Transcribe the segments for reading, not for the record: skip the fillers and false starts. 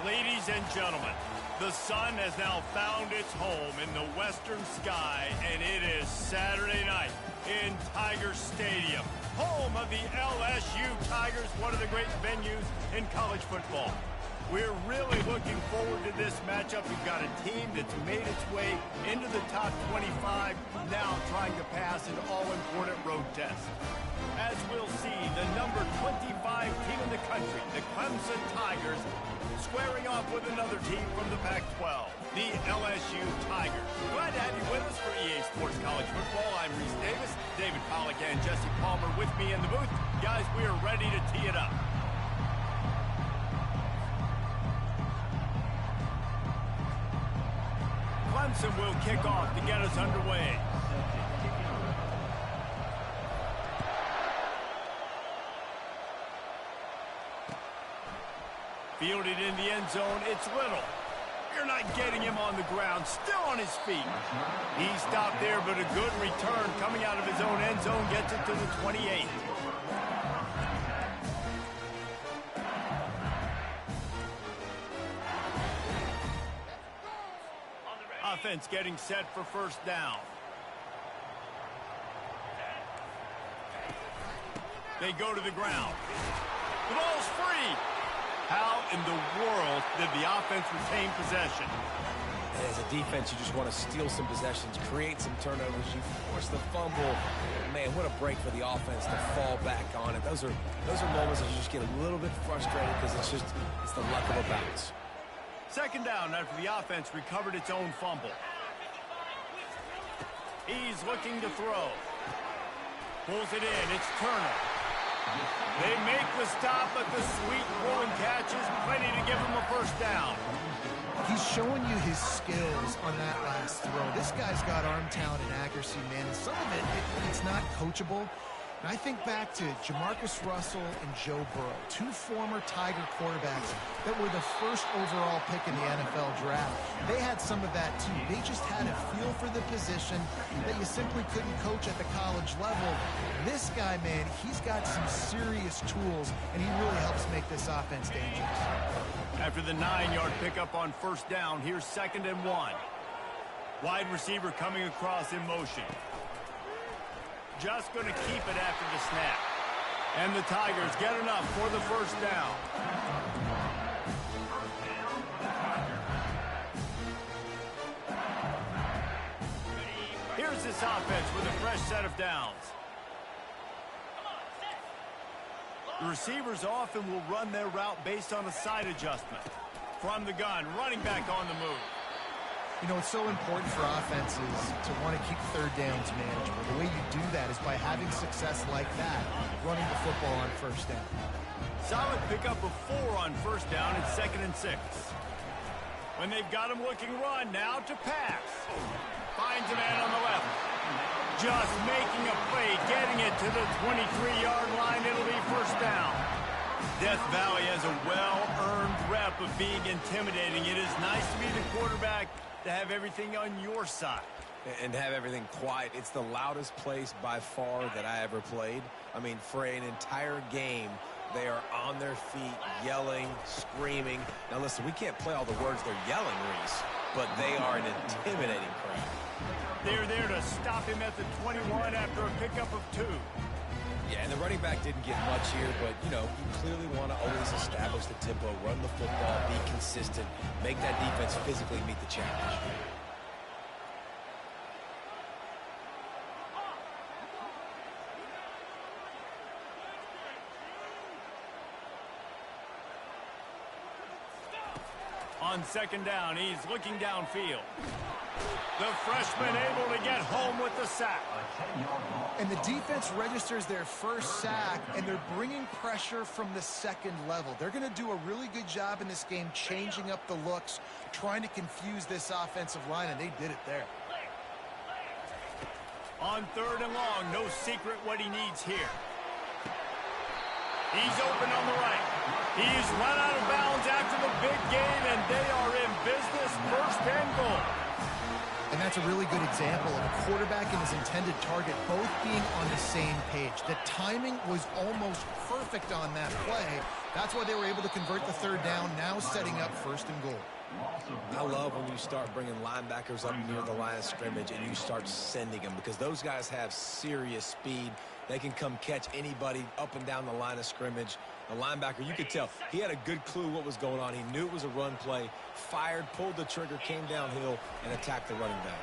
Ladies and gentlemen, the sun has now found its home in the western sky, and it is Saturday night in Tiger Stadium, home of the LSU Tigers, one of the great venues in college football. We're really looking forward to this matchup. We've got a team that's made its way into the top 25, now trying to pass an all-important road test. As we'll see, the number 25 team in the country, the Clemson Tigers, squaring off with another team from the Pac-12, the LSU Tigers. Glad to have you with us for EA Sports College Football. I'm Reese Davis, David Pollack, and Jesse Palmer with me in the booth. Guys, we are ready to tee it up. Clemson will kick off to get us underway. Fielded in the end zone, it's Little. You're not getting him on the ground, still on his feet. He stopped there, but a good return coming out of his own end zone gets it to the 28. Offense getting set for first down. They go to the ground. The ball's free. How in the world did the offense retain possession? As a defense, you just want to steal some possessions, create some turnovers. You force the fumble. Man, what a break for the offense to fall back on it. Those are moments that you just get a little bit frustrated because it's the luck of a bounce. Second down after the offense recovered its own fumble. He's looking to throw. Pulls it in. It's Turner. They make the stop, but the sweet rolling catch is plenty to give him a first down. He's showing you his skills on that last throw. This guy's got arm talent and accuracy, man. And some of it's not coachable. And I think back to Jamarcus Russell and Joe Burrow, two former Tiger quarterbacks that were the first overall pick in the NFL draft. They had some of that too. They just had a feel for the position that you simply couldn't coach at the college level. This guy, man, he's got some serious tools, and he really helps make this offense dangerous. After the 9-yard pickup on first down, here's 2nd and 1. Wide receiver coming across in motion. Just going to keep it after the snap. And the Tigers get enough for the first down. Here's this offense with a fresh set of downs. The receivers often will run their route based on a side adjustment. From the gun, running back on the move. You know, it's so important for offenses to want to keep third downs manageable. The way you do that is by having success like that, running the football on first down. Solid pickup of 4 on first down and 2nd and 6. When they've got him looking run, now to pass. Finds a man on the left. Just making a play, getting it to the 23-yard line. It'll be first down. Death Valley has a well-earned rep of being intimidating. It is nice to be the quarterback to have everything on your side. And have everything quiet. It's the loudest place by far that I ever played. I mean, for an entire game, they are on their feet, yelling, screaming. Now, listen, we can't play all the words they're yelling, Reese, but they are an intimidating crowd. They're there to stop him at the 21 after a pickup of 2. Yeah, and the running back didn't get much here, but, you know, you clearly want to always establish the tempo, run the football, be consistent, make that defense physically meet the challenge. On second down, he's looking downfield. The freshman able to get home with the sack. And the defense registers their first sack, and they're bringing pressure from the second level. They're going to do a really good job in this game changing up the looks, trying to confuse this offensive line, and they did it there. On 3rd and long, no secret what he needs here. He's open on the right. He's run out of bounds after the big game, and they are in business. 1st and goal. And that's a really good example of a quarterback and his intended target both being on the same page. The timing was almost perfect on that play. That's why they were able to convert the third down, now setting up first and goal. I love when you start bringing linebackers up near the line of scrimmage and you start sending them, because those guys have serious speed. They can come catch anybody up and down the line of scrimmage. The linebacker, you could tell, he had a good clue what was going on. He knew it was a run play, fired, pulled the trigger, came downhill, and attacked the running back.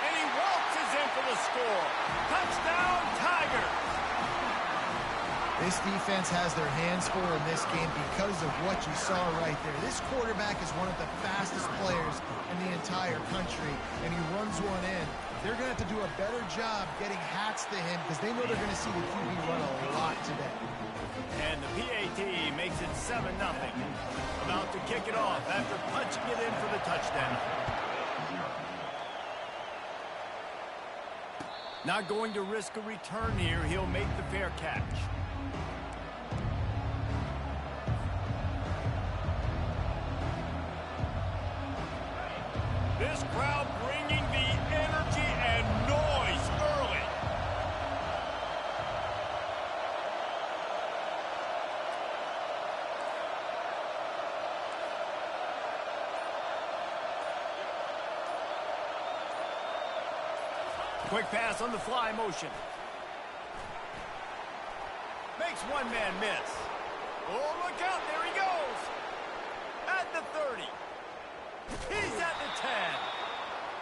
And he waltzes in for the score. Touchdown, Tigers! This defense has their hands full in this game because of what you saw right there. This quarterback is one of the fastest players in the entire country, and he runs one in. They're going to have to do a better job getting hats to him because they know they're going to see the QB run a lot today. And the PAT makes it 7-0. About to kick it off after punching it in for the touchdown. Not going to risk a return here. He'll make the fair catch. This crowd bringing the energy and noise early. Quick pass on the fly motion. Makes one man miss. Oh, look out. There he goes. At the 30. He's at the 10.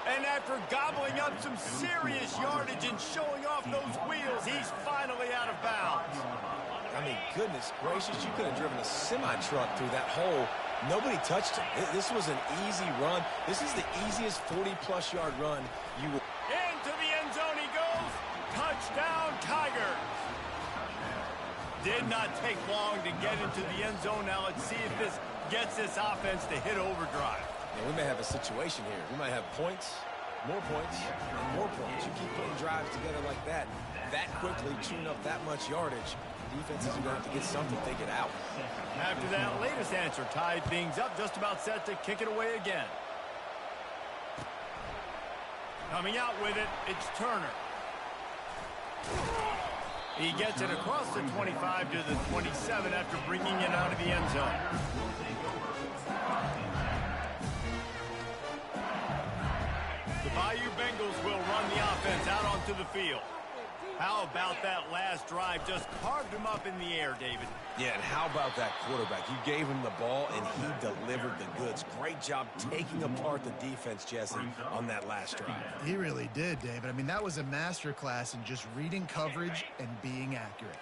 And after gobbling up some serious yardage and showing off those wheels, he's finally out of bounds. I mean, goodness gracious, you could have driven a semi-truck through that hole. Nobody touched him. This was an easy run. This is the easiest 40-plus yard run you would. Into the end zone he goes. Touchdown, Tigers. Did not take long to get into the end zone. Now let's see if this gets this offense to hit overdrive. Yeah, we may have a situation here. We might have points, and more points. You keep putting drives together like that quickly, chewing up that much yardage, defenses are going to have to get something figured out. After that latest answer, tied things up, just about set to kick it away again. Coming out with it, it's Turner. He gets it across the 25 to the 27 after bringing it out of the end zone. The Bayou Bengals will run the offense out onto the field. How about that last drive? Just carved him up in the air, David. Yeah, and how about that quarterback? You gave him the ball, and he delivered the goods. Great job taking apart the defense, Jesse, on that last drive. He really did, David. I mean, that was a masterclass in just reading coverage and being accurate.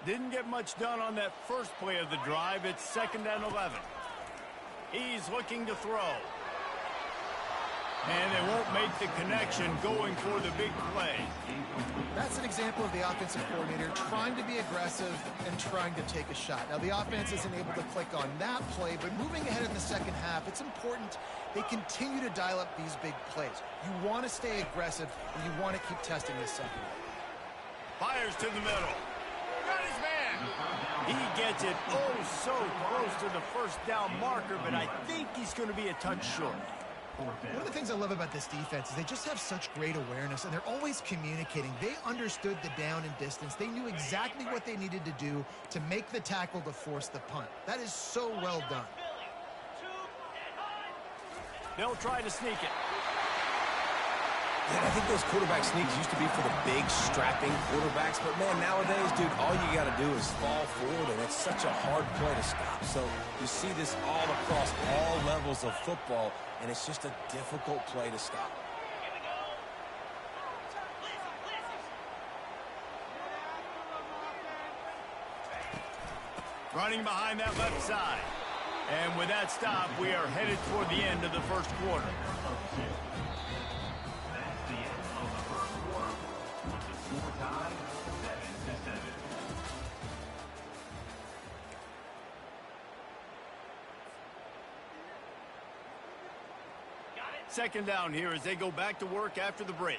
Didn't get much done on that first play of the drive. It's 2nd and 11. He's looking to throw. And they won't make the connection going for the big play. That's an example of the offensive coordinator trying to be aggressive and trying to take a shot. Now, the offense isn't able to click on that play, but moving ahead in the second half, it's important they continue to dial up these big plays. You want to stay aggressive, and you want to keep testing this second. Fires to the middle. Got his man. He gets it so close to the first down marker, but I think he's going to be a touch short. One of the things I love about this defense is they just have such great awareness, and they're always communicating. They understood the down and distance. They knew exactly what they needed to do to make the tackle to force the punt. That is so well done. They'll try to sneak it. Yeah, I think those quarterback sneaks used to be for the big, strapping quarterbacks. But, man, nowadays, dude, all you got to do is fall forward, and it's such a hard play to stop. So you see this all across all levels of football, and it's just a difficult play to stop. Running behind that left side. And with that stop, we are headed toward the end of the first quarter. Second down here as they go back to work after the break.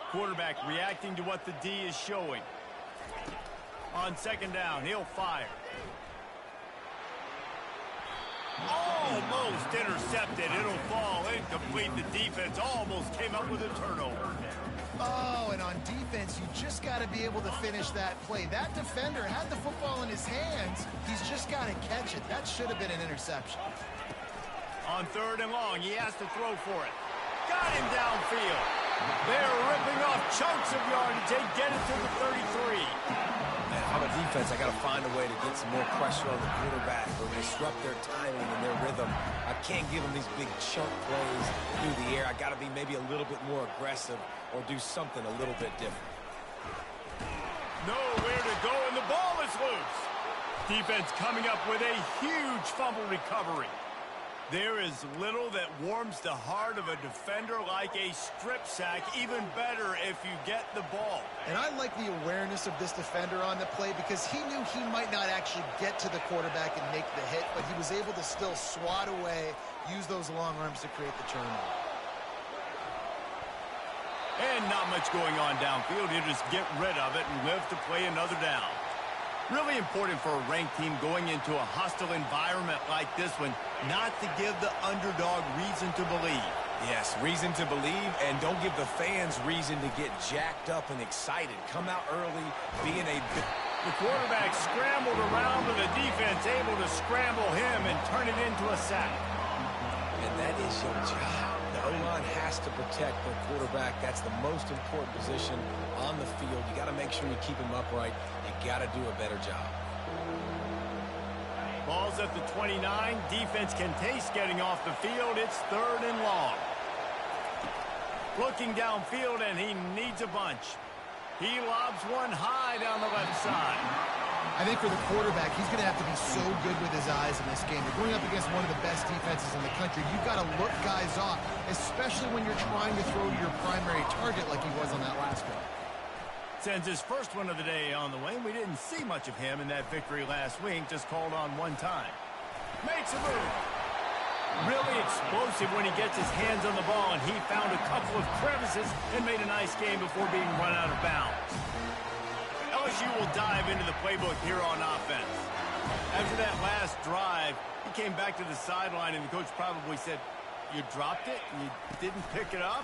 Quarterback reacting to what the D is showing. On second down, he'll fire. Almost intercepted. It'll fall incomplete. The defense almost came up with a turnover. Oh, and on defense, you just got to be able to finish that play. That defender had the football in his hands. He's just got to catch it. That should have been an interception. On 3rd and long, he has to throw for it. Got him downfield. They're ripping off chunks of yardage. They get it to the 33. Man, if I'm a defense, I got to find a way to get some more pressure on the quarterback or disrupt their timing and their rhythm. I can't give them these big chunk plays through the air. I got to be maybe a little bit more aggressive or do something a little bit different. Nowhere to go, and the ball is loose. Defense coming up with a huge fumble recovery. There is little that warms the heart of a defender like a strip sack. Even better if you get the ball. And I like the awareness of this defender on the play because he knew he might not actually get to the quarterback and make the hit, but he was able to still swat away, use those long arms to create the turnover. And not much going on downfield. You just get rid of it and live to play another down. Really important for a ranked team going into a hostile environment like this one, not to give the underdog reason to believe. Yes, reason to believe, and don't give the fans reason to get jacked up and excited. Come out early, being a... The quarterback scrambled around, but the defense able to scramble him and turn it into a sack. And that is your job. The O-line has to protect the quarterback. That's the most important position on the field. You got to make sure you keep him upright. You got to do a better job. Ball's at the 29. Defense can taste getting off the field. It's 3rd and long. Looking downfield, and he needs a bunch. He lobs one high down the left side. I think for the quarterback, he's going to have to be so good with his eyes in this game. You're going up against one of the best defenses in the country. You've got to look guys off, especially when you're trying to throw your primary target like he was on that last one. Sends his first one of the day on the way. We didn't see much of him in that victory last week, just called on one time. Makes a move. Really explosive when he gets his hands on the ball, and he found a couple of crevices and made a nice game before being run out of bounds. LSU will dive into the playbook here on offense. After that last drive, he came back to the sideline, and the coach probably said, "You dropped it? You didn't pick it up?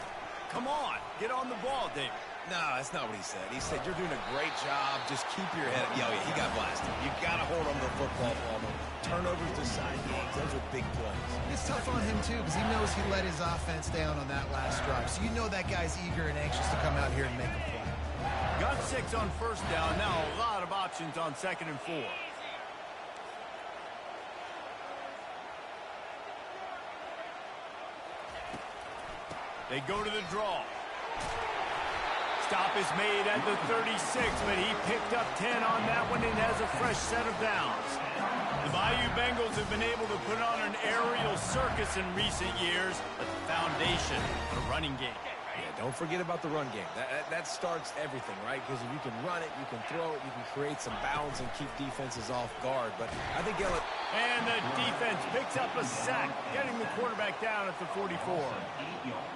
Come on, get on the ball, David." No, that's not what he said. He said, "You're doing a great job. Just keep your head up." Yeah, he got blasted. You got to hold on to the football, Palmer. Turnovers decide games. Those are big plays. It's tough on him, too, because he knows he let his offense down on that last drive. So you know that guy's eager and anxious to come out here and make a play. Got 6 on 1st down. Now a lot of options on 2nd and 4. They go to the draw. Stop is made at the 36, but he picked up 10 on that one and has a fresh set of downs. The Bayou Bengals have been able to put on an aerial circus in recent years, but the foundation, the running game. Yeah, don't forget about the run game. That starts everything, right? Because if you can run it, you can throw it, you can create some balance and keep defenses off guard. But I think And the defense picks up a sack, getting the quarterback down at the 44.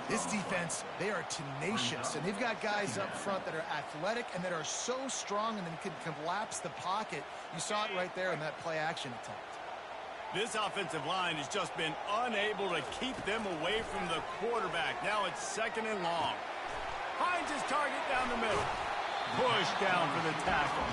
This defense, they are tenacious, and they've got guys up front that are athletic and that are so strong and then can collapse the pocket. You saw it right there in that play-action attempt. This offensive line has just been unable to keep them away from the quarterback. Now it's 2nd and long. Finds his target down the middle. Push down for the tackle.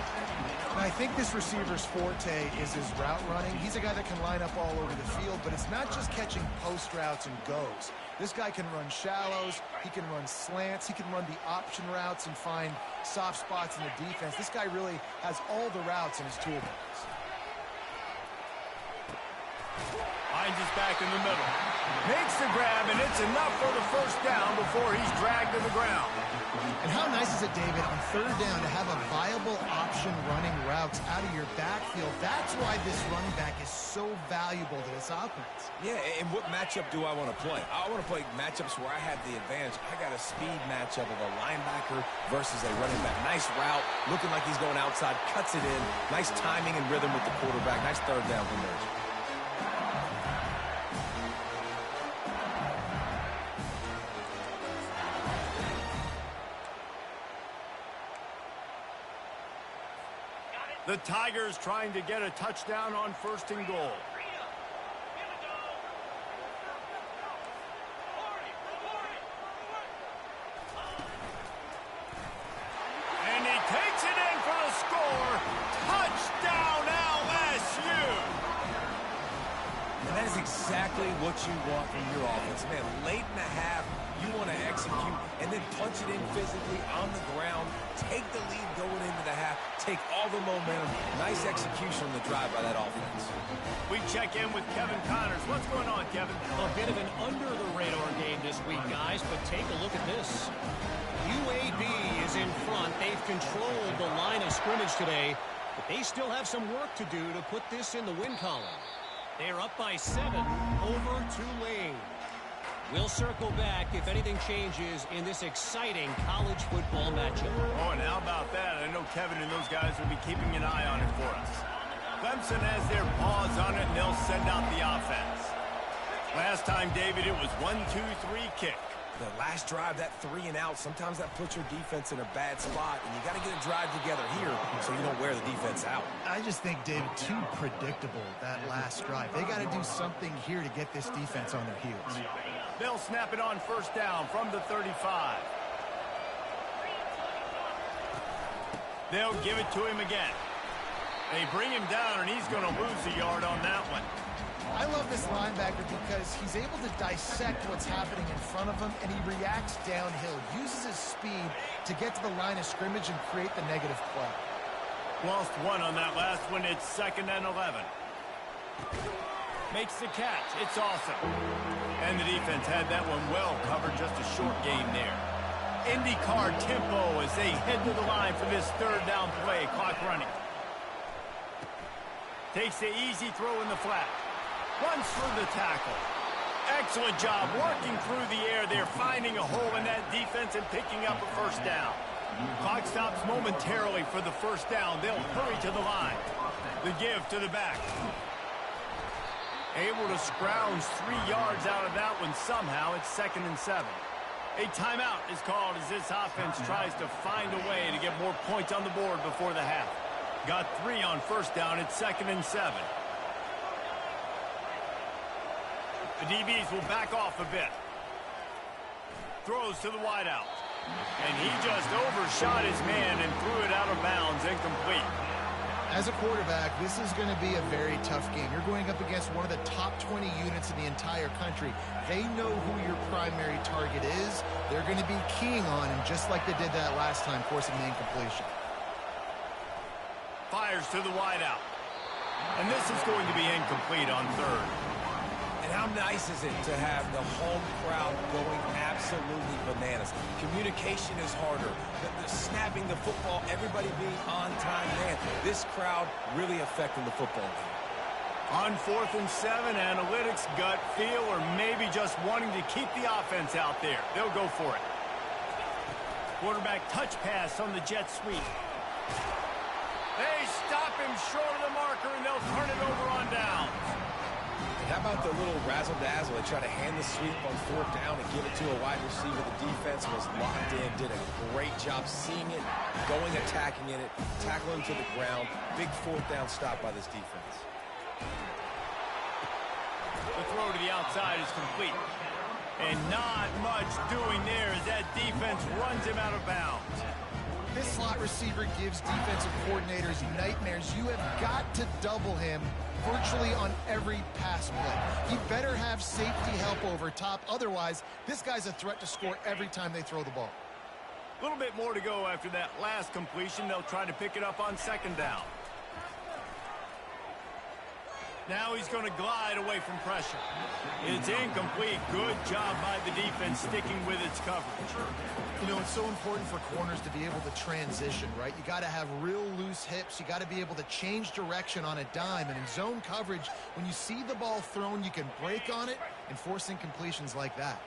And I think this receiver's forte is his route running. He's a guy that can line up all over the field, but it's not just catching post routes and goes. This guy can run shallows, he can run slants, he can run the option routes and find soft spots in the defense. This guy really has all the routes in his toolbox. Finds his back in the middle. Makes the grab, and it's enough for the 1st down before he's dragged to the ground. And how nice is it, David, on 3rd down to have a viable option running routes out of your backfield? That's why this running back is so valuable to this offense. Yeah, and what matchup do I want to play? I want to play matchups where I have the advantage. I got a speed matchup of a linebacker versus a running back. Nice route, looking like he's going outside, cuts it in. Nice timing and rhythm with the quarterback. Nice 3rd down conversion. The Tigers trying to get a touchdown on 1st and goal. what you want from your offense. Man, late in the half, you want to execute and then punch it in physically on the ground, take the lead going into the half, take all the momentum. Nice execution on the drive by that offense. We check in with Kevin Connors. What's going on, Kevin? A bit of an under-the-radar game this week, guys, but take a look at this. UAB is in front. They've controlled the line of scrimmage today, but they still have some work to do to put this in the win column. They're up by 7 over Tulane. We'll circle back if anything changes in this exciting college football matchup. Oh, and how about that? I know Kevin and those guys will be keeping an eye on it for us. Clemson has their paws on it, and they'll send out the offense. Last time, David, it was 1-2-3 kick. The last drive, that 3 and out, sometimes that puts your defense in a bad spot, and you got to get a drive together here so you don't wear the defense out. I just think, David, too predictable, that last drive. They got to do something here to get this defense on their heels. They'll snap it on first down from the 35. They'll give it to him again. They bring him down, and he's going to lose a yard on that one. I love this linebacker because he's able to dissect what's happening in front of him, and he reacts downhill, uses his speed to get to the line of scrimmage and create the negative play. Lost one on that last one. It's 2nd and 11. Makes the catch. It's awesome. And the defense had that one well covered. Just a short game there. IndyCar tempo as they head to the line for this 3rd down play. Clock running. Takes the easy throw in the flat. Runs through the tackle. Excellent job working through the air there, finding a hole in that defense and picking up a first down. Clock stops momentarily for the first down. They'll hurry to the line. The give to the back. Able to scrounge 3 yards out of that one somehow. It's 2nd and 7. A timeout is called as this offense tries to find a way to get more points on the board before the half. Got 3 on first down. It's 2nd and 7. The DBs will back off a bit. Throws to the wideout. And he just overshot his man and threw it out of bounds, incomplete. As a quarterback, this is going to be a very tough game. You're going up against one of the top 20 units in the entire country. They know who your primary target is. They're going to be keying on him just like they did that last time, forcing the incompletion. Fires to the wideout. And this is going to be incomplete on 3rd. And how nice is it to have the home crowd going absolutely bananas? Communication is harder. The snapping the football, everybody being on time. Man, this crowd really affecting the football game. On 4th and 7, analytics, gut feel, or maybe just wanting to keep the offense out there. They'll go for it. Quarterback touch pass on the jet sweep. They stop him short of the marker, and they'll turn it over on downs. How about the little razzle-dazzle? They try to hand the sweep on 4th down and give it to a wide receiver. The defense was locked in, did a great job seeing it, going, attacking it, tackling to the ground. Big 4th down stop by this defense. The throw to the outside is complete. And not much doing there as that defense runs him out of bounds. This slot receiver gives defensive coordinators nightmares. You have got to double him virtually on every pass play. He better have safety help over top. Otherwise, this guy's a threat to score every time they throw the ball. A little bit more to go after that last completion. They'll try to pick it up on 2nd down. Now he's going to glide away from pressure. It's incomplete. Good job by the defense sticking with its coverage. You know, it's so important for corners to be able to transition, right? You got to have real loose hips. You got to be able to change direction on a dime. And in zone coverage, when you see the ball thrown, you can break on it and force incompletions like that.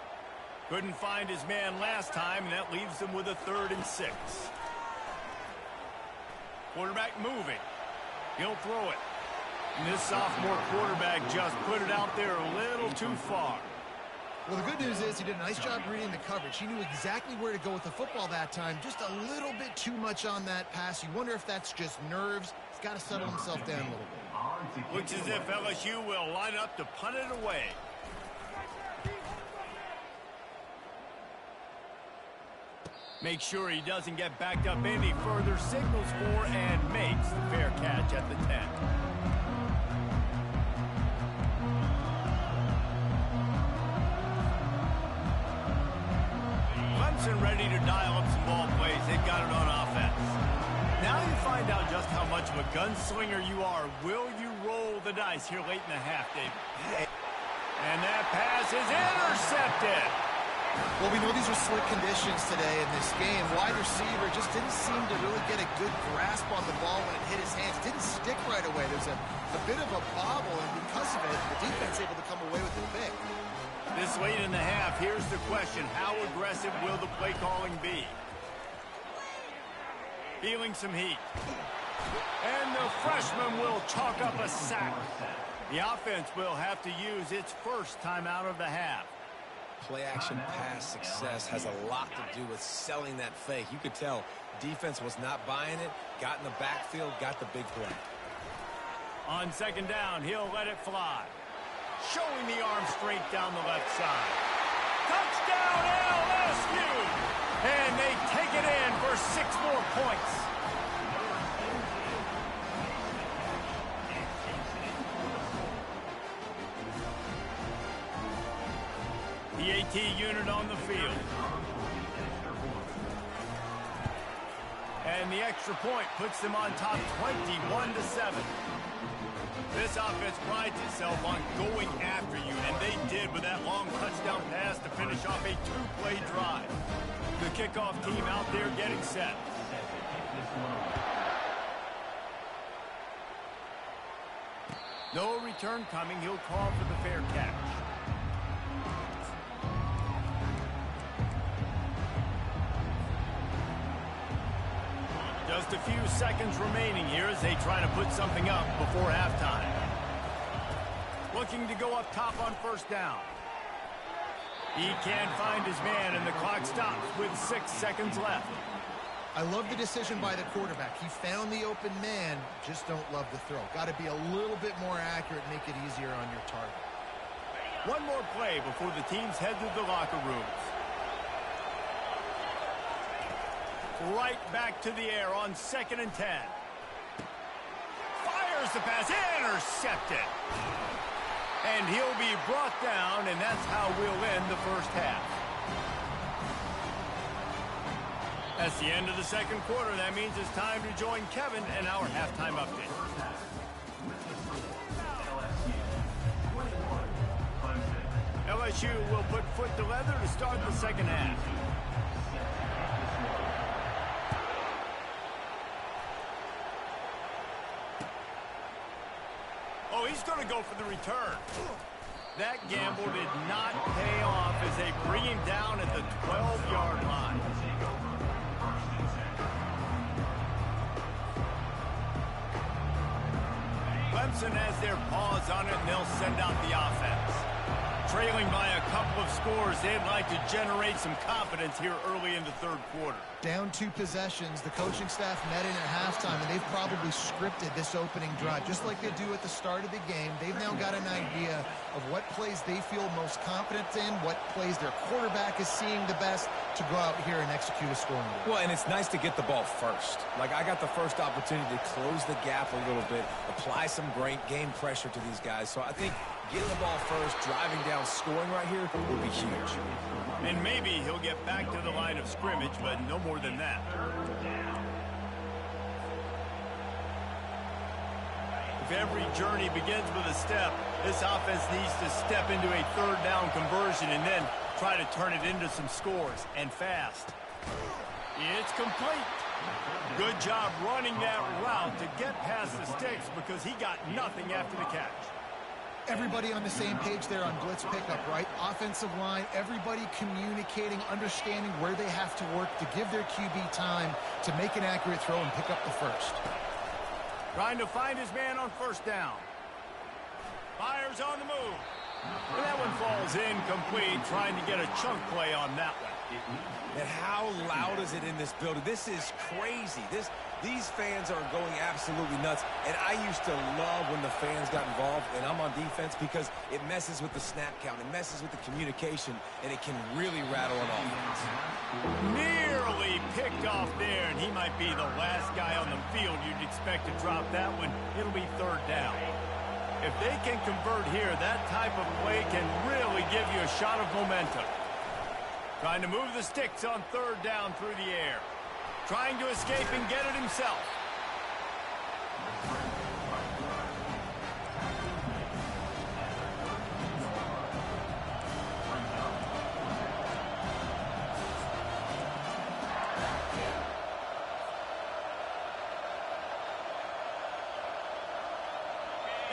Couldn't find his man last time, and that leaves him with a 3rd and 6. Quarterback moving. He'll throw it. And this sophomore quarterback just put it out there a little too far. Well, the good news is he did a nice job reading the coverage. He knew exactly where to go with the football that time. Just a little bit too much on that pass. You wonder if that's just nerves. He's got to settle himself down a little bit. Looks as if LSU will line up to punt it away. Make sure he doesn't get backed up any further. Signals for and makes the fair catch at the 10. and ready to dial up some ball plays. They've got it on offense. Now you find out just how much of a gunslinger you are. Will you roll the dice here late in the half, David? And that pass is intercepted. Well, we know these are slick conditions today in this game. Wide receiver just didn't seem to really get a good grasp on the ball when it hit his hands. Didn't stick right away. There's a bit of a bobble, and because of it, the defense able to come away with the pick. This late in the half, here's the question. How aggressive will the play calling be? Feeling some heat. And the freshman will chalk up a sack. The offense will have to use its first timeout of the half. Play-action pass success has a lot to do with selling that fake. You could tell defense was not buying it, got in the backfield, got the big play. On second down, he'll let it fly. Showing the arm straight down the left side. Touchdown LSU! And they take it in for 6 more points. The AT unit on the field. And the extra point puts them on top 21-7. This offense prides itself on going after you, and they did with that long touchdown pass to finish off a 2-play drive. The kickoff team out there getting set. No return coming. He'll call for the fair catch. Just a few seconds remaining here as they try to put something up before halftime. Looking to go up top on first down. He can't find his man, and the clock stops with 6 seconds left. I love the decision by the quarterback. He found the open man, just don't love the throw. Got to be a little bit more accurate, make it easier on your target. One more play before the teams head to the locker rooms. Right back to the air on 2nd and 10. Fires the pass, intercepted. And he'll be brought down, and that's how we'll end the first half. That's the end of the second quarter. That means it's time to join Kevin and our halftime update. LSU will put foot to leather to start the second half. Oh, he's going to go for the return. That gamble did not pay off as they bring him down at the 12-yard line. Clemson has their paws on it, and they'll send out the offense. Trailing by a couple of scores, they'd like to generate some confidence here early in the third quarter. Down 2 possessions, the coaching staff met in at halftime, and they've probably scripted this opening drive. Just like they do at the start of the game, they've now got an idea of what plays they feel most confident in, what plays their quarterback is seeing the best to go out here and execute a scoring goal. Well, and it's nice to get the ball first. Like, I got the first opportunity to close the gap a little bit, apply some great game pressure to these guys. So I think getting the ball first, driving down, scoring right here would be huge. And maybe he'll get back to the line of scrimmage, but no more than that. If every journey begins with a step, this offense needs to step into a third down conversion and then try to turn it into some scores, and fast. It's complete. Good job running that route to get past the sticks because he got nothing after the catch. Everybody on the same page there on blitz pickup, right? Offensive line, everybody communicating, understanding where they have to work to give their QB time to make an accurate throw and pick up the first. Trying to find his man on first down. Fires on the move. And that one falls incomplete, trying to get a chunk play on that one. And how loud is it in this building? This is crazy. These fans are going absolutely nuts. And I used to love when the fans got involved, and I'm on defense, because it messes with the snap count. It messes with the communication, and it can really rattle an offense. Nearly picked off there, and he might be the last guy on the field you'd expect to drop that one. It'll be third down. If they can convert here, that type of play can really give you a shot of momentum. Trying to move the sticks on third down through the air. Trying to escape and get it himself.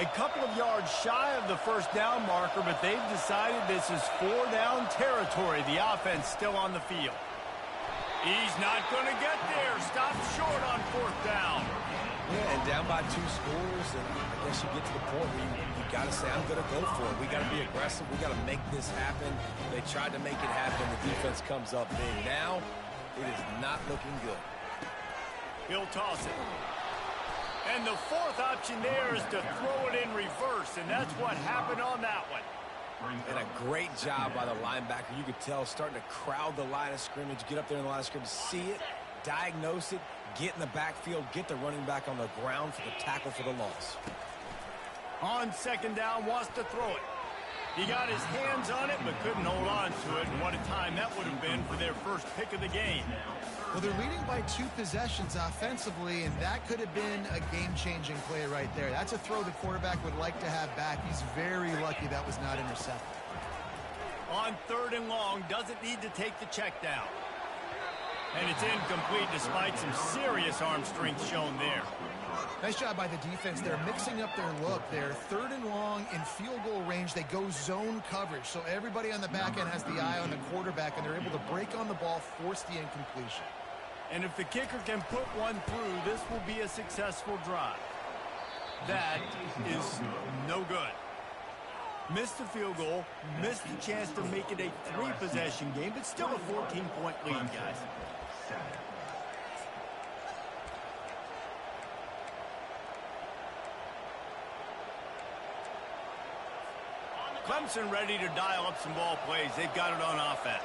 A couple of yards shy of the first down marker, but they've decided this is 4-down territory. The offense still on the field. He's not going to get there. Stopped short on fourth down. Yeah, and down by 2 scores, and I guess you get to the point where you got to say, I'm going to go for it. We got to be aggressive. We got to make this happen. They tried to make it happen. The defense comes up big. Now, it is not looking good. He'll toss it. And the fourth option there is to throw it in reverse, and that's what happened on that one. And a great job by the linebacker. You could tell starting to crowd the line of scrimmage, get up there in the line of scrimmage, see it, diagnose it, get in the backfield, get the running back on the ground for the tackle for the loss. On second down, wants to throw it. He got his hands on it, but couldn't hold on to it, and what a time that would have been for their first pick of the game. Well, they're leading by 2 possessions offensively, and that could have been a game-changing play right there. That's a throw the quarterback would like to have back. He's very lucky that was not intercepted. On third and long, doesn't need to take the check down. And it's incomplete despite some serious arm strength shown there. Nice job by the defense. They're mixing up their look. They're third and long in field goal range. They go zone coverage. So everybody on the back end has the eye on the quarterback, and they're able to break on the ball, force the incompletion. And if the kicker can put one through, this will be a successful drive. That is no good. Missed the field goal, missed the chance to make it a 3-possession game, but still a 14-point lead, guys. Clemson ready to dial up some ball plays. They've got it on offense.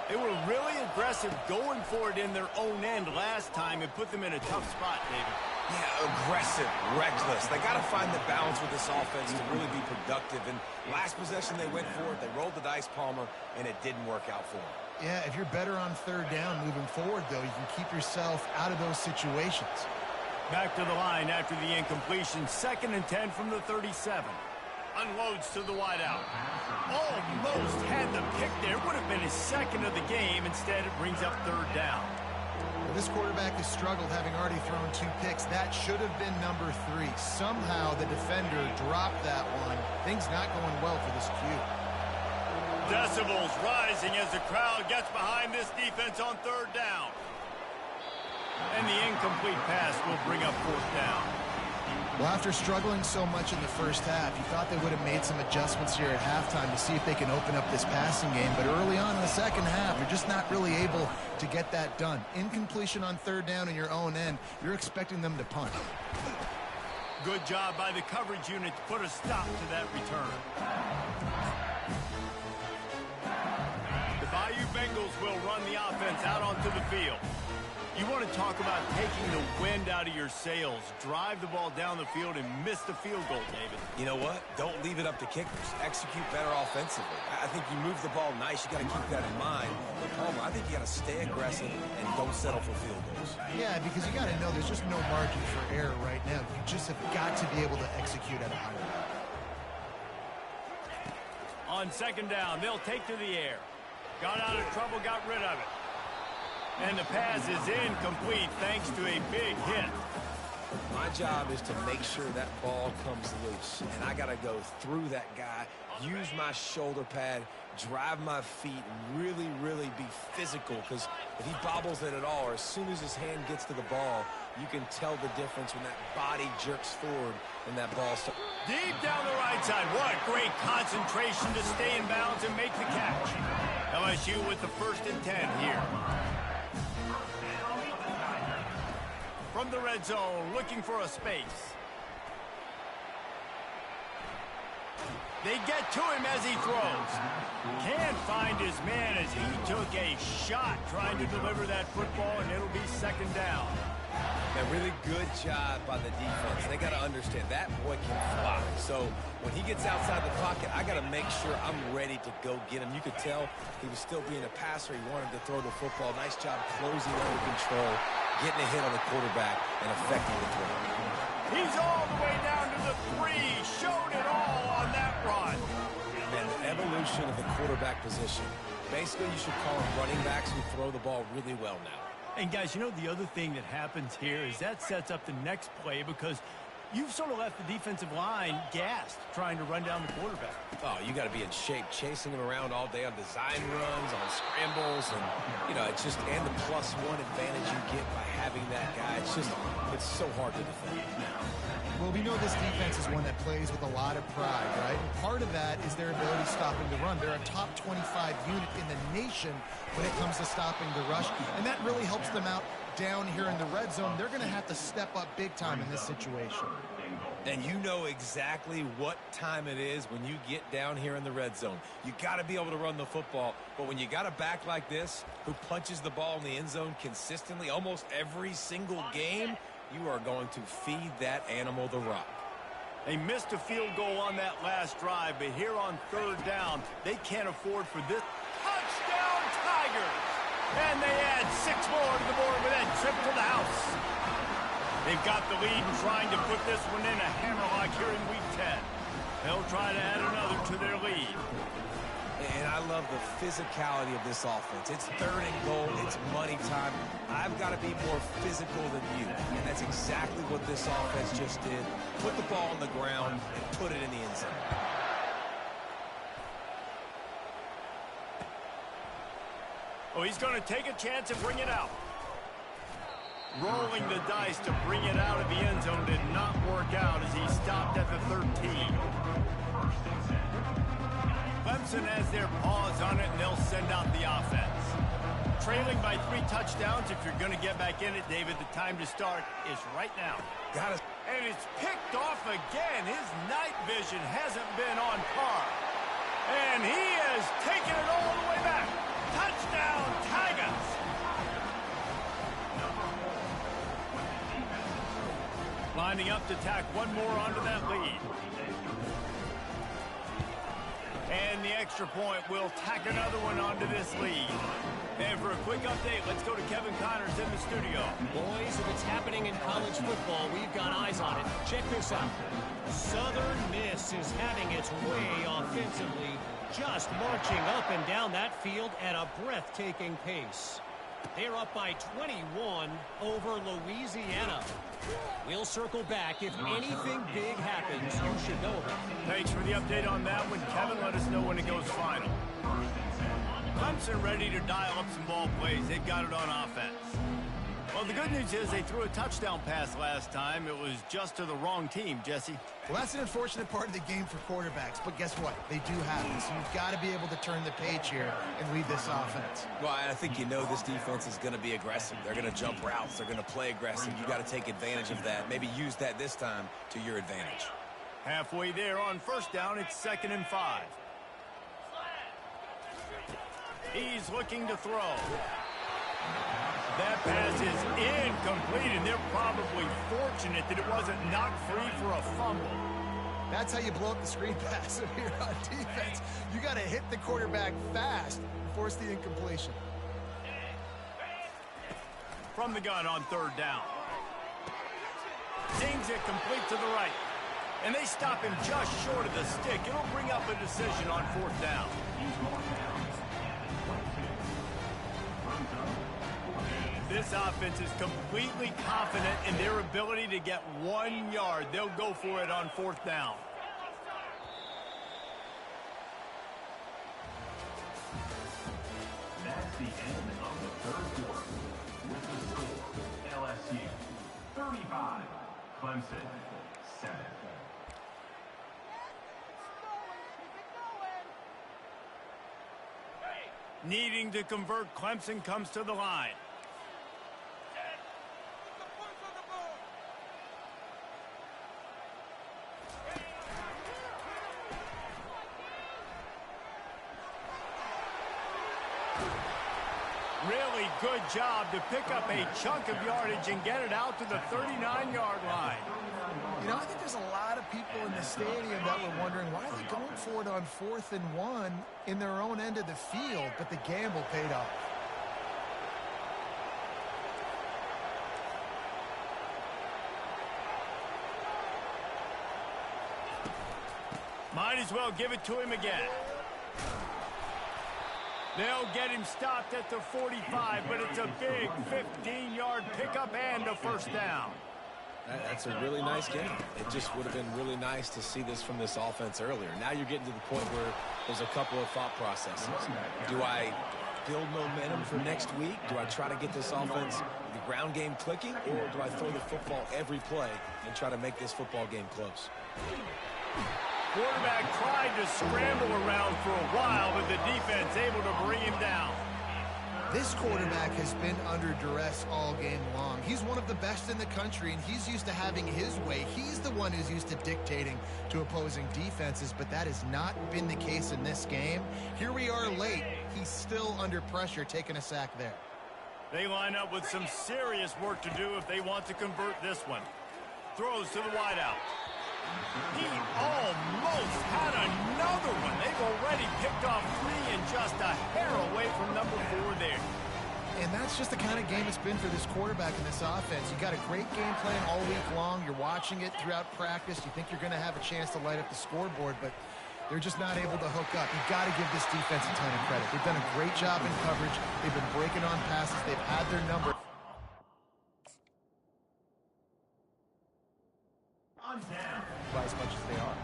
They were really aggressive going for it in their own end last time and put them in a tough spot, David. Yeah, aggressive, reckless. They got to find the balance with this offense to really be productive. And last possession they went for it. They rolled the dice, Palmer, and it didn't work out for them. Yeah, if you're better on third down moving forward, though, you can keep yourself out of those situations. Back to the line after the incompletion. 2nd and 10 from the 37. Unloads to the wideout. Almost had the pick there. Would have been his 2nd of the game. Instead, it brings up third down. Well, this quarterback has struggled, having already thrown 2 picks. That should have been number 3. Somehow the defender dropped that one. Things not going well for this Q. Decibels rising as the crowd gets behind this defense on third down. And the incomplete pass will bring up fourth down. Well, after struggling so much in the first half, you thought they would have made some adjustments here at halftime to see if they can open up this passing game. But early on in the second half, you're just not really able to get that done. Incompletion on third down in your own end, you're expecting them to punt. Good job by the coverage unit to put a stop to that return. The Bayou Bengals will run the offense out onto the field. You want to talk about taking the wind out of your sails. Drive the ball down the field and miss the field goal, David. You know what? Don't leave it up to kickers. Execute better offensively. I think you move the ball nice. You got to keep that in mind. But Palmer, I think you got to stay aggressive and don't settle for field goals. Yeah, because you got to know there's just no margin for error right now. You just have got to be able to execute at a high level. On second down, they'll take to the air. Got out of trouble, got rid of it. And the pass is incomplete thanks to a big hit. My job is to make sure that ball comes loose. And I got to go through that guy, use my shoulder pad, drive my feet, and really, really be physical. Because if he bobbles it at all, or as soon as his hand gets to the ball, you can tell the difference when that body jerks forward and that ball starts. Deep down the right side. What great concentration to stay in bounds and make the catch. LSU with the 1st and 10 here. From the red zone, looking for a space. They get to him as he throws. Can't find his man as he took a shot trying to deliver that football, and it'll be 2nd down. A really good job by the defense. They got to understand that boy can fly. So when he gets outside the pocket, I got to make sure I'm ready to go get him. You could tell he was still being a passer. He wanted to throw the football. Nice job closing under control, getting a hit on the quarterback, and affecting the throw. He's all the way down to the 3. Showed it all on that run. And the evolution of the quarterback position. Basically, you should call them running backs who throw the ball really well now. And, guys, you know the other thing that happens here is that sets up the next play because you've sort of left the defensive line gassed trying to run down the quarterback. Oh, you got to be in shape, chasing him around all day on design runs, on scrambles, and, you know, it's just, and the +1 advantage you get by having that guy. It's so hard to defend. Well, we know this defense is one that plays with a lot of pride, right? And part of that is their ability stopping the run. They're a top 25 unit in the nation when it comes to stopping the rush, and that really helps them out down here in the red zone. They're going to have to step up big time in this situation. And you know exactly what time it is when you get down here in the red zone. You got to be able to run the football, but when you got a back like this who punches the ball in the end zone consistently almost every single game, you are going to feed that animal the rock. They missed a field goal on that last drive, but here on 3rd down, they can't afford for this. Touchdown, Tigers! And they add 6 more to the board with that trip to the house. They've got the lead and trying to put this one in a hammerlock here in Week 10. They'll try to add another to their lead. And I love the physicality of this offense. It's 3rd and goal. It's money time. I've got to be more physical than you. And that's exactly what this offense just did. Put the ball on the ground and put it in the end zone. Oh, he's going to take a chance and bring it out. Rolling the dice to bring it out of the end zone did not work out as he stopped at the 13. Clemson has their paws on it, and they'll send out the offense. Trailing by 3 touchdowns, if you're going to get back in it, David, the time to start is right now. And it's picked off again. His night vision hasn't been on par. And he has taken it all the way back. Touchdown, Tigers! Lining up to tack one more onto that lead. And the extra point will tack another one onto this lead. And for a quick update, let's go to Kevin Connors in the studio. Boys, if it's happening in college football, we've got eyes on it. Check this out. Southern Miss is having its way offensively, just marching up and down that field at a breathtaking pace. They're up by 21 over Louisiana. We'll circle back. If anything big happens, you should know about it. Thanks for the update on that one, Kevin. Let us know when it goes final. Clemson ready to dial up some ball plays. They've got it on offense. Well, the good news is they threw a touchdown pass last time. It was just to the wrong team, Jesse. Well, that's an unfortunate part of the game for quarterbacks, but guess what? They do have this. You've got to be able to turn the page here and lead this offense. Well, I think you know this defense is going to be aggressive. They're going to jump routes. They're going to play aggressive. You got to take advantage of that. Maybe use that this time to your advantage. Halfway there on 1st down, it's 2nd and 5. He's looking to throw. That pass is incomplete, and they're probably fortunate that it wasn't knocked free for a fumble. That's how you blow up the screen pass here on defense. You got to hit the quarterback fast and force the incompletion. From the gun on 3rd down. Zings it complete to the right. And they stop him just short of the stick. It'll bring up a decision on 4th down. This offense is completely confident in their ability to get 1 yard. They'll go for it on 4th down. That's the end of the 3rd quarter. With the score, LSU 35, Clemson 7. Needing to convert, Clemson comes to the line. Really good job to pick up a chunk of yardage and get it out to the 39-yard line. You know, I think there's a lot of people in the stadium that were wondering why are they going for it on 4th and 1 in their own end of the field, but the gamble paid off. Might as well give it to him again. They'll get him stopped at the 45, but it's a big 15-yard pickup and a first down. That's a really nice game. It just would have been really nice to see this from this offense earlier. Now you're getting to the point where there's a couple of thought processes. Do I build momentum for next week? Do I try to get this offense, the ground game clicking, or do I throw the football every play and try to make this football game close? Quarterback tried to scramble around for a while, but the defense able to bring him down. This quarterback has been under duress all game long. He's one of the best in the country, and he's used to having his way. He's the one who's used to dictating to opposing defenses, but that has not been the case in this game. Here we are late. He's still under pressure, taking a sack there. They line up with some serious work to do if they want to convert this one. Throws to the wideout. He almost had another one. They've already picked off 3 and just a hair away from number 4 there. And that's just the kind of game it's been for this quarterback in this offense. You got a great game plan all week long. You're watching it throughout practice. You think you're going to have a chance to light up the scoreboard, but they're just not able to hook up. You've got to give this defense a ton of credit. They've done a great job in coverage. They've been breaking on passes. They've had their number. As much as they are.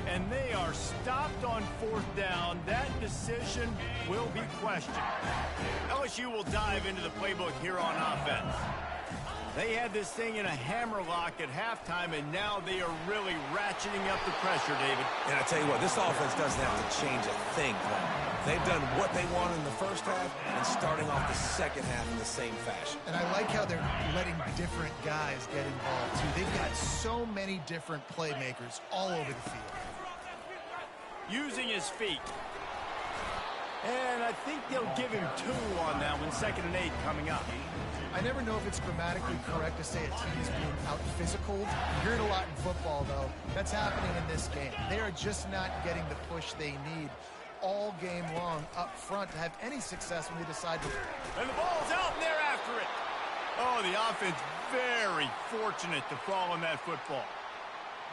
And they are stopped on 4th down. That decision will be questioned. LSU will dive into the playbook here on offense. They had this thing in a hammerlock at halftime, and now they are really ratcheting up the pressure, David. And I tell you what, this offense doesn't have to change a thing. They've done what they wanted in the first half and starting off the second half in the same fashion. And I like how they're letting different guys get involved, too. They've got so many different playmakers all over the field. Using his feet. And I think they'll give him 2 on that one, 2nd and 8 coming up. I never know if it's grammatically correct to say a team is being out-physical. You hear it a lot in football, though. That's happening in this game. They are just not getting the push they need all game long up front to have any success when they decide to. And the ball's out, and they're after it. Oh, the offense very fortunate to fall on that football.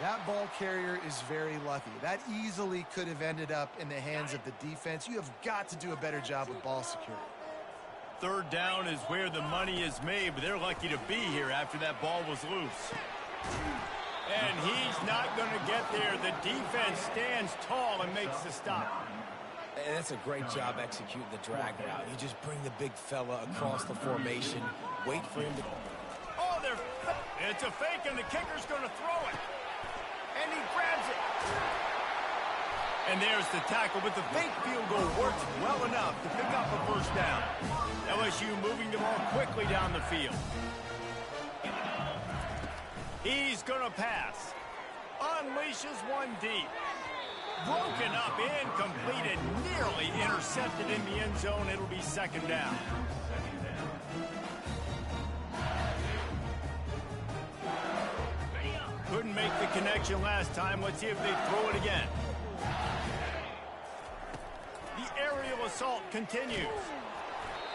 That ball carrier is very lucky. That easily could have ended up in the hands of the defense. You have got to do a better job of ball security. 3rd down is where the money is made, but they're lucky to be here after that ball was loose. And he's not going to get there. The defense stands tall and makes the stop. And that's a great job executing the drag route. You just bring the big fella across the formation, wait for him to... Oh, it's a fake, and the kicker's going to throw it. And he grabs it. And there's the tackle, but the fake field goal works well enough to pick up a first down. LSU moving the ball quickly down the field. He's going to pass. Unleashes one deep. Broken up, incomplete, and nearly intercepted in the end zone. It'll be 2nd down. Couldn't make the connection last time. Let's see if they throw it again. The aerial assault continues.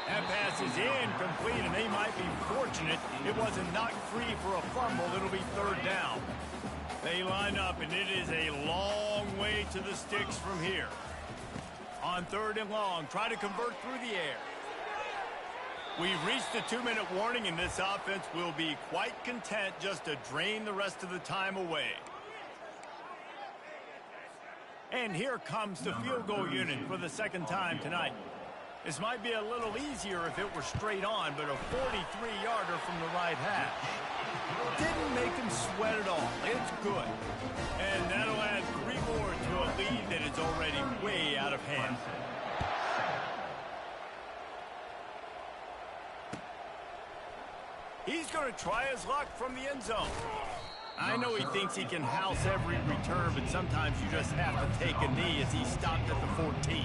That pass is incomplete, and they might be fortunate it wasn't knocked free for a fumble. It'll be 3rd down. They line up, and it is a long way to the sticks from here. On 3rd and long, try to convert through the air. We've reached the 2-minute warning, and this offense will be quite content just to drain the rest of the time away. And here comes the field goal unit for the 2nd time tonight. This might be a little easier if it were straight on, but a 43-yarder from the right hash. Didn't make him sweat at all. It's good. And that'll add 3 more to a lead that is already way out of hand. He's going to try his luck from the end zone. I know he thinks he can house every return, but sometimes you just have to take a knee as he stopped at the 14.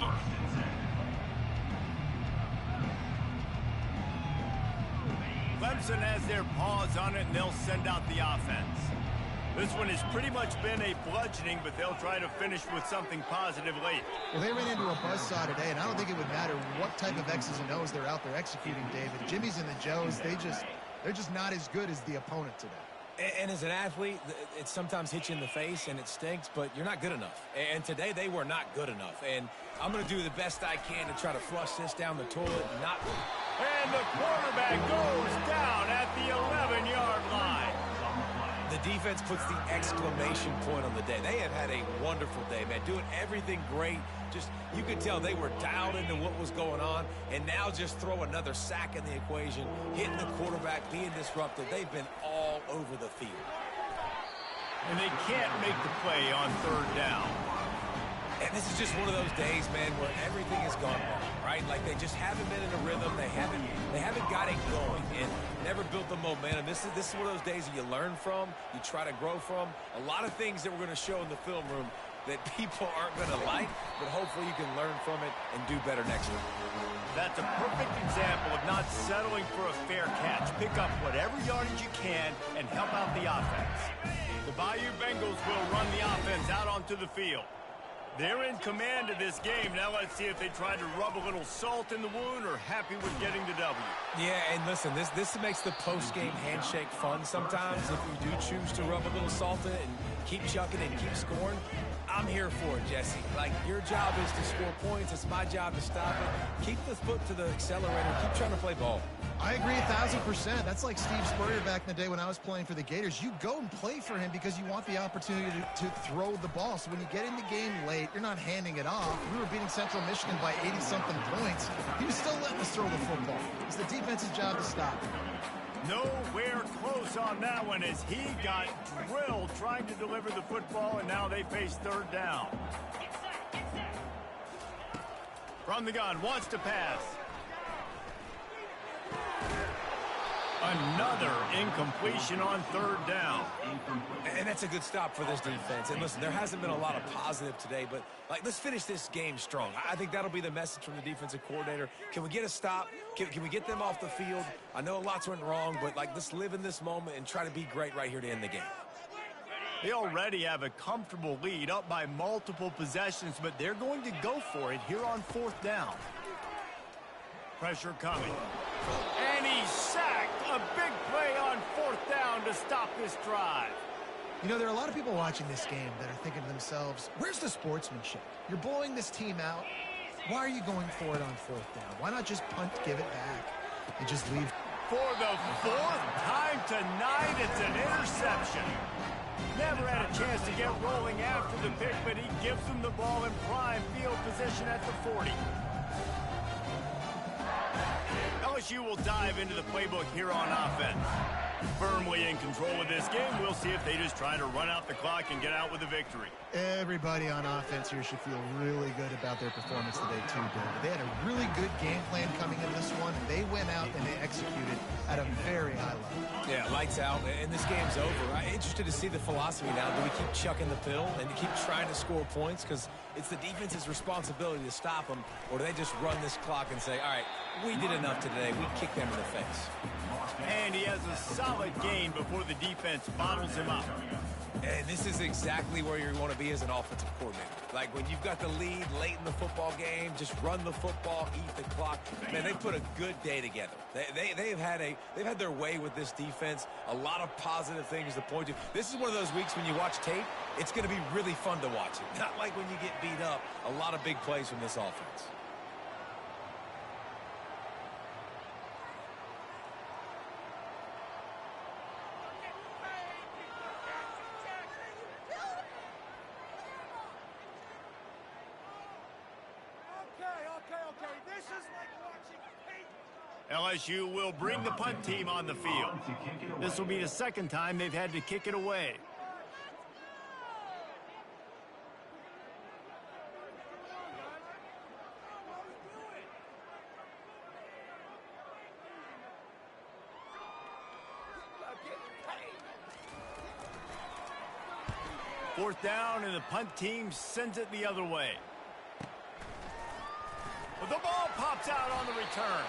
Clemson has their paws on it, and they'll send out the offense. This one has pretty much been a bludgeoning, but they'll try to finish with something positive late. Well, they ran into a buzzsaw today, and I don't think it would matter what type of X's and O's they're out there executing, David. Jimmy's and the Joes, they're just not as good as the opponent today. And as an athlete, it sometimes hits you in the face and it stinks, but you're not good enough. And today they were not good enough. And I'm going to do the best I can to try to flush this down the toilet and not... And the quarterback goes down at the 11-yard line. The defense puts the exclamation point on the day. They have had a wonderful day, man. Doing everything great. Just, you could tell they were dialed into what was going on. And now just throw another sack in the equation, hitting the quarterback, being disruptive. They've been all over the field. And they can't make the play on third down. And this is just one of those days, man, where everything has gone wrong, right? Like they just haven't been in a rhythm. They haven't got it going and never built the momentum. This is one of those days that you learn from, you try to grow from. A lot of things that we're going to show in the film room that people aren't going to like, but hopefully you can learn from it and do better next week. That's a perfect example of not settling for a fair catch. Pick up whatever yardage you can and help out the offense. The Bayou Bengals will run the offense out onto the field. They're in command of this game. Now let's see if they try to rub a little salt in the wound or happy with getting the W. Yeah, and listen, this makes the post-game handshake fun sometimes. If you do choose to rub a little salt in it and keep chucking and keep scoring, I'm here for it, Jesse. Like, your job is to score points. It's my job to stop it. Keep the foot to the accelerator. Keep trying to play ball. I agree 1,000%. That's like Steve Spurrier back in the day when I was playing for the Gators. You go and play for him because you want the opportunity to throw the ball. So when you get in the game late, you're not handing it off. We were beating Central Michigan by 80-something points. He was still letting us throw the football. It's the defense's job to stop it. Nowhere close on that one as he got drilled trying to deliver the football, and now they face third down. From the gun, wants to pass. Another incompletion on third down. And that's a good stop for this defense. And listen, there hasn't been a lot of positive today, but like, let's finish this game strong. I think that'll be the message from the defensive coordinator. Can we get a stop? Can we get them off the field? I know lots went wrong, but like, let's live in this moment and try to be great right here to end the game. They already have a comfortable lead up by multiple possessions, but they're going to go for it here on fourth down. Pressure coming. And he's sacked. A big play on fourth down to stop this drive. You know, there are a lot of people watching this game that are thinking to themselves, where's the sportsmanship? You're blowing this team out. Why are you going for it on fourth down? Why not just punt, give it back, and just leave? For the fourth time tonight, it's an interception. Never had a chance to get rolling after the pick, but he gives them the ball in prime field position at the 40. LSU will dive into the playbook here on offense. Firmly in control of this game. We'll see if they just try to run out the clock and get out with a victory. Everybody on offense here should feel really good about their performance today, too, David. They had a really good game plan coming into this one. They went out and they executed at a very high level. Yeah, lights out, and this game's over. I'm interested to see the philosophy now. Do we keep chucking the pill and keep trying to score points? Because it's the defense's responsibility to stop them, or do they just run this clock and say, all right, we did enough today. We kicked them in the face. And he has a solid gain before the defense bottles him up. And this is exactly where you want to be as an offensive coordinator. Like when you've got the lead late in the football game, just run the football, eat the clock. Man, they put a good day together. They've had their way with this defense. A lot of positive things to point to. This is one of those weeks when you watch tape, it's going to be really fun to watch it. Not like when you get beat up. A lot of big plays from this offense. LSU will bring the punt team on the field. This will be the second time they've had to kick it away. Fourth down, and the punt team sends it the other way. But the ball pops out on the return.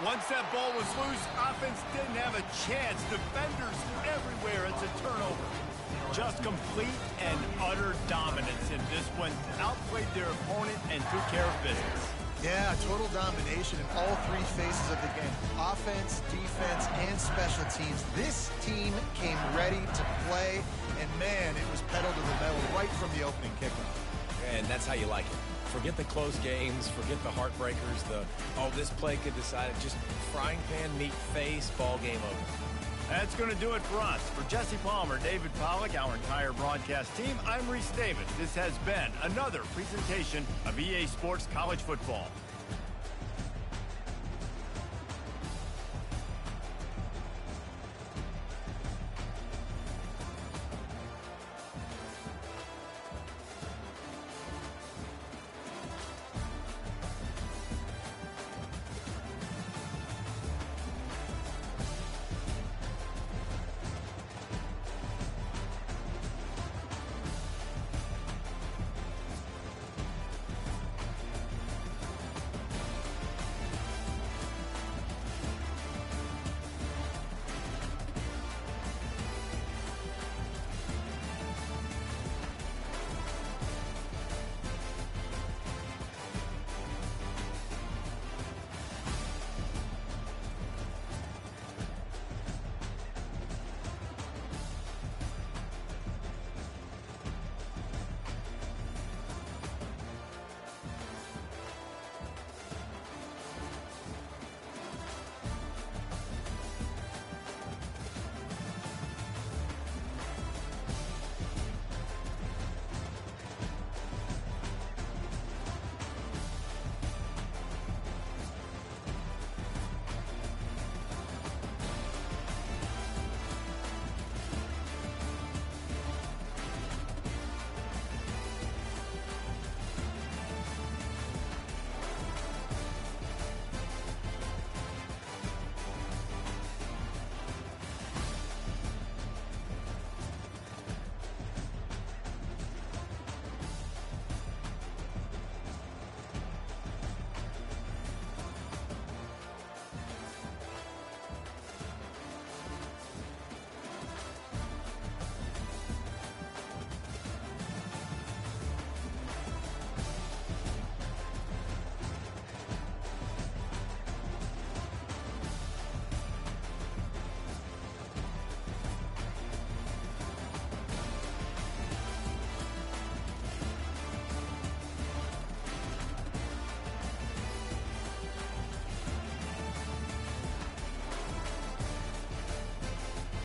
Once that ball was loose, offense didn't have a chance. Defenders everywhere. It's a turnover. Just complete and utter dominance in this one. Outplayed their opponent and took care of business. Yeah, total domination in all three phases of the game. Offense, defense, and special teams. This team came ready to play, and man, it was pedal to the metal right from the opening kickoff. And that's how you like it. Forget the close games, forget the heartbreakers, this play could decide it. Just frying pan, meat face, ball game over. That's going to do it for us. For Jesse Palmer, David Pollack, our entire broadcast team, I'm Reese Davis. This has been another presentation of EA Sports College Football.